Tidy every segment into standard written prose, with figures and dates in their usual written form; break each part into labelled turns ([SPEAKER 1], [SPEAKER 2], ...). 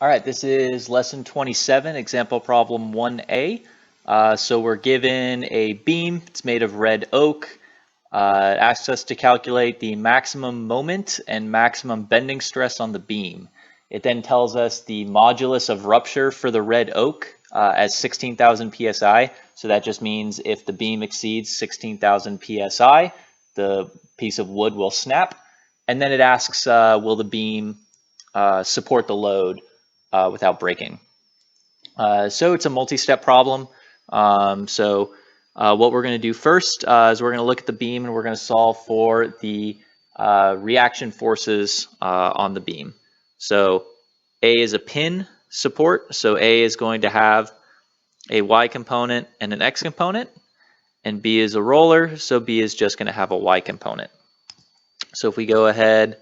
[SPEAKER 1] All right, this is lesson 27, example problem 1A. So we're given a beam, it's made of red oak. It asks us to calculate the maximum moment and maximum bending stress on the beam. It then tells us the modulus of rupture for the red oak as 16,000 psi. So that just means if the beam exceeds 16,000 psi, the piece of wood will snap. And then it asks, will the beam support the load without breaking. So it's a multi-step problem. What we're going to do first is we're going to look at the beam and we're going to solve for the reaction forces on the beam. So A is a pin support. So A is going to have a Y component and an X component. And B is a roller. So B is just going to have a Y component. So if we go ahead,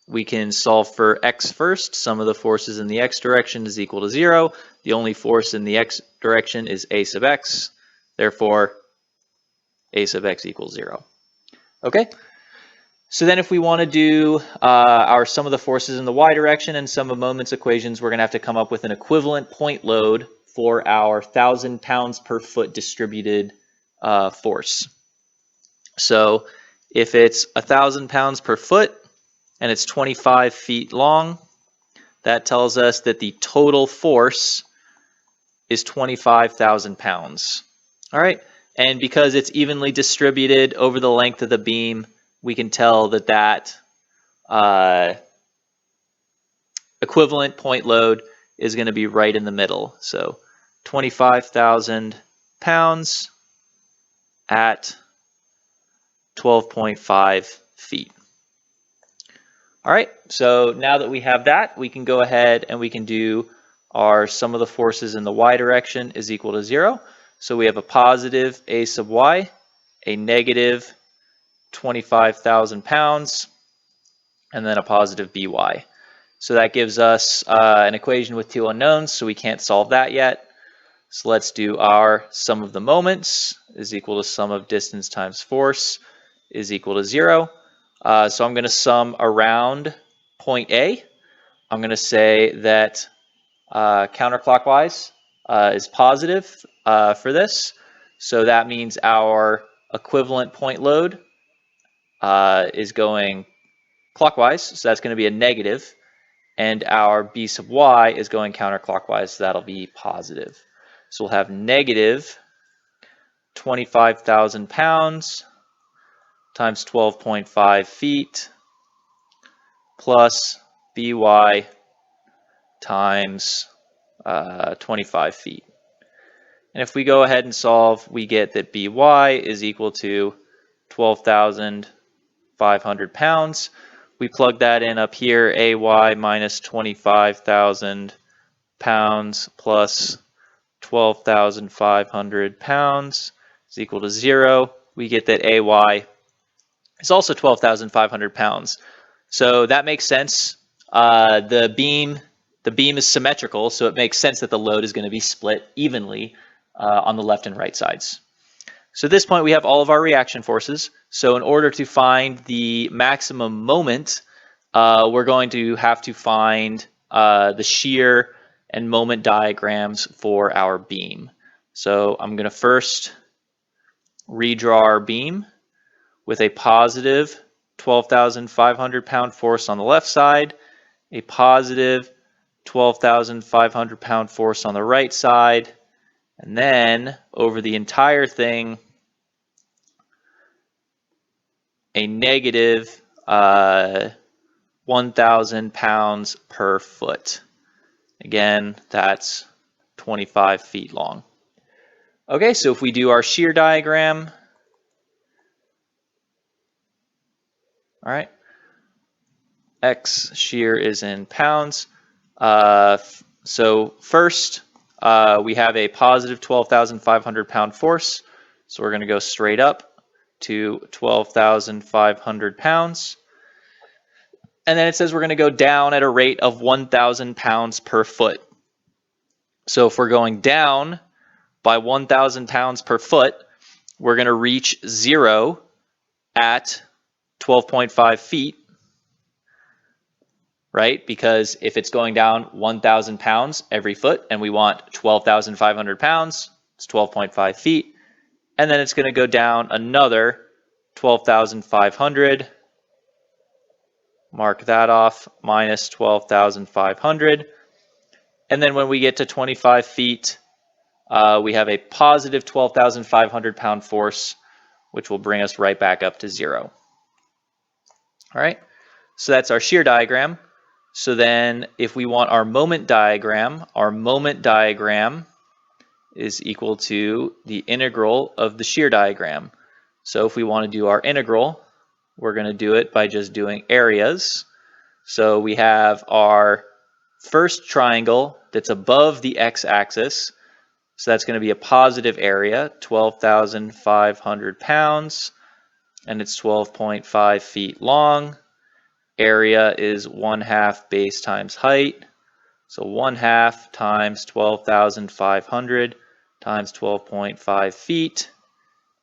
[SPEAKER 1] we can solve for x first. Sum of the forces in the x direction is equal to 0. The only force in the x direction is a sub x. Therefore, a sub x equals 0. Okay? So then if we want to do our sum of the forces in the y direction and sum of moments equations, we're going to have to come up with an equivalent point load for our 1,000 pounds per foot distributed force. So if it's 1,000 pounds per foot, and it's 25 feet long, that tells us that the total force is 25,000 pounds. All right, and because it's evenly distributed over the length of the beam, we can tell that equivalent point load is going to be right in the middle. So 25,000 pounds at 12.5 feet. All right, so now that we have that, we can go ahead and we can do our sum of the forces in the y direction is equal to 0. So we have a positive a sub y, a negative 25,000 pounds, and then a positive by. So that gives us an equation with two unknowns, so we can't solve that yet. So let's do our sum of the moments is equal to sum of distance times force is equal to 0. So I'm going to sum around point A. I'm going to say that counterclockwise is positive for this. So that means our equivalent point load is going clockwise. So that's going to be a negative. And our b sub y is going counterclockwise. So that'll be positive. So we'll have negative 25,000 pounds times 12.5 feet plus by times 25 feet. And if we go ahead and solve, we get that by is equal to 12,500 pounds. We plug that in up here, ay minus 25,000 pounds plus 12,500 pounds is equal to 0. We get that ay is also 12,500 pounds. So that makes sense. The beam is symmetrical, so it makes sense that the load is going to be split evenly on the left and right sides. So at this point, we have all of our reaction forces. So in order to find the maximum moment, we're going to have to find the shear and moment diagrams for our beam. So I'm going to first redraw our beam with a positive 12,500 pound force on the left side, a positive 12,500 pound force on the right side, and then over the entire thing, a negative 1,000 pounds per foot. Again, that's 25 feet long. Okay, so if we do our shear diagram, all right, X shear is in pounds. So first, we have a positive 12,500 pound force. So we're going to go straight up to 12,500 pounds. And then it says we're going to go down at a rate of 1,000 pounds per foot. So if we're going down by 1,000 pounds per foot, we're going to reach 0 at 12.5 feet. right? Because if it's going down 1,000 pounds every foot and we want 12,500 pounds, it's 12.5 feet. And then it's going to go down another 12,500. Mark that off, minus 12,500. And then when we get to 25 feet, we have a positive 12,500 pound force, which will bring us right back up to 0. All right, so that's our shear diagram. So then if we want our moment diagram is equal to the integral of the shear diagram. So if we want to do our integral, we're going to do it by just doing areas. So we have our first triangle that's above the x-axis. So that's going to be a positive area, 12,500 pounds, and it's 12.5 feet long. Area is 1/2 base times height. So 1/2 times 12,500 times 12.5 feet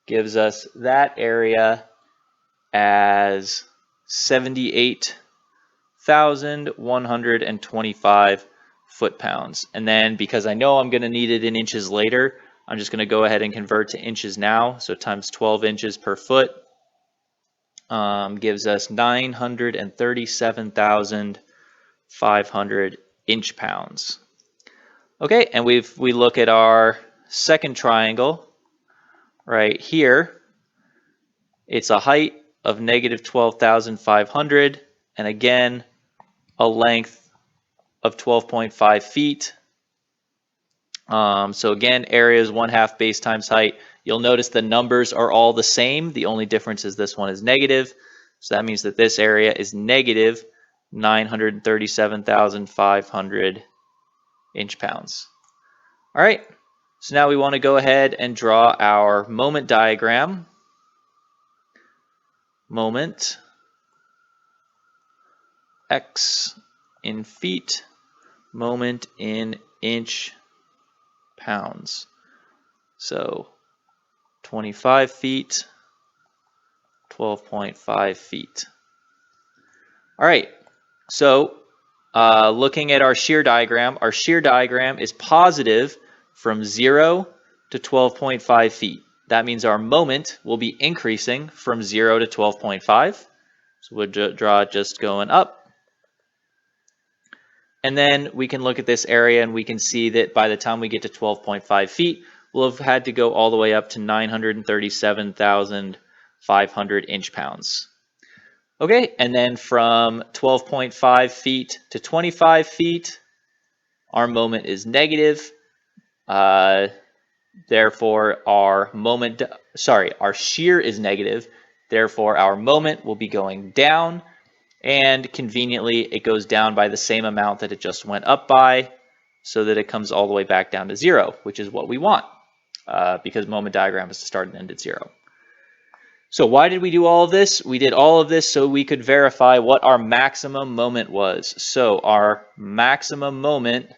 [SPEAKER 1] gives us that area as 78,125 foot-pounds. And then because I know I'm going to need it in inches later, I'm just going to go ahead and convert to inches now. So times 12 inches per foot gives us 937,500 inch-pounds. Okay, and we look at our second triangle right here. It's a height of negative 12,500, and again, a length of 12.5 feet. So again, area is 1/2 base times height. You'll notice the numbers are all the same. The only difference is this one is negative. So that means that this area is negative 937,500 inch-pounds. All right, so now we want to go ahead and draw our moment diagram. Moment, x in feet, moment in inch pounds. So 25 feet, 12.5 feet. All right, so looking at our shear diagram is positive from 0 to 12.5 feet. That means our moment will be increasing from 0 to 12.5. So we'll draw it just going up. And then we can look at this area and we can see that by the time we get to 12.5 feet, we'll have had to go all the way up to 937,500 inch-pounds. Okay, and then from 12.5 feet to 25 feet, our moment is negative. Therefore, our shear is negative. Therefore, our moment will be going down. And conveniently, it goes down by the same amount that it just went up by, so that it comes all the way back down to 0, which is what we want, because moment diagram is to start and end at 0. So why did we do all of this? We did all of this so we could verify what our maximum moment was. So our maximum moment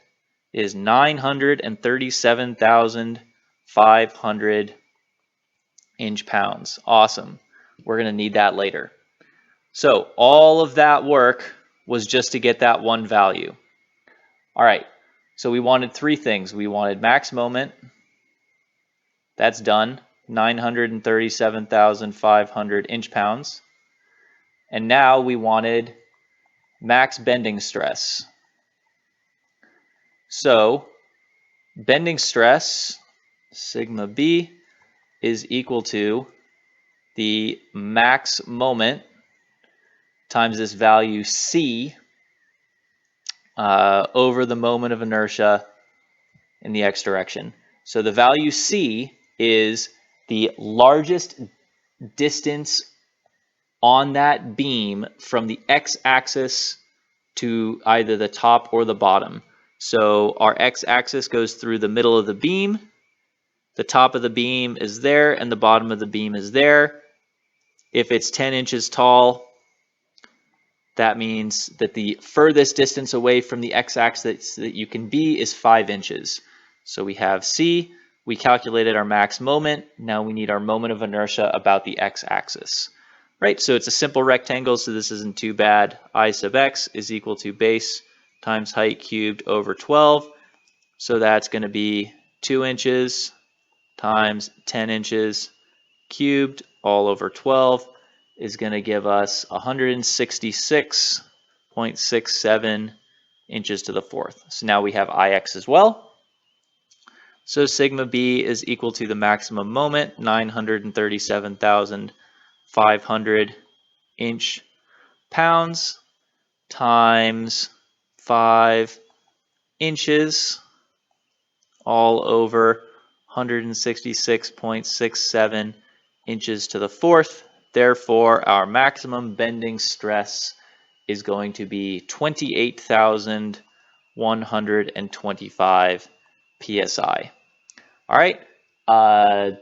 [SPEAKER 1] is 937,500 inch-pounds. Awesome. We're going to need that later. So all of that work was just to get that one value. All right, so we wanted 3 things. We wanted max moment. That's done, 937,500 inch-pounds. And now we wanted max bending stress. So bending stress, sigma b, is equal to the max moment times this value c over the moment of inertia in the x direction. So the value c is the largest distance on that beam from the x-axis to either the top or the bottom. So our x-axis goes through the middle of the beam. The top of the beam is there and the bottom of the beam is there. If it's 10 inches tall, that means that the furthest distance away from the x-axis that you can be is 5 inches. So we have C, we calculated our max moment, now we need our moment of inertia about the x-axis. Right, so it's a simple rectangle, so this isn't too bad. I sub x is equal to base times height cubed over 12. So that's going to be 2 inches times 10 inches cubed all over 12 is going to give us 166.67 inches to the fourth. So now we have Ix as well. So sigma b is equal to the maximum moment, 937,500 inch pounds times 5 inches all over 166.67 inches to the fourth. Therefore, our maximum bending stress is going to be 28,125 psi. All right, so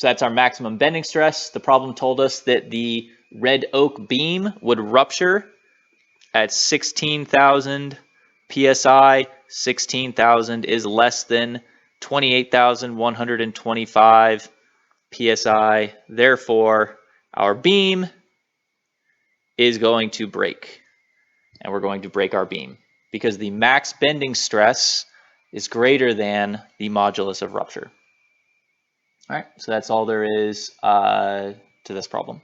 [SPEAKER 1] that's our maximum bending stress. The problem told us that the red oak beam would rupture at 16,000 psi. 16,000 is less than 28,125 psi. Therefore, our beam is going to break, and we're going to break our beam because the max bending stress is greater than the modulus of rupture. All right, so that's all there is to this problem.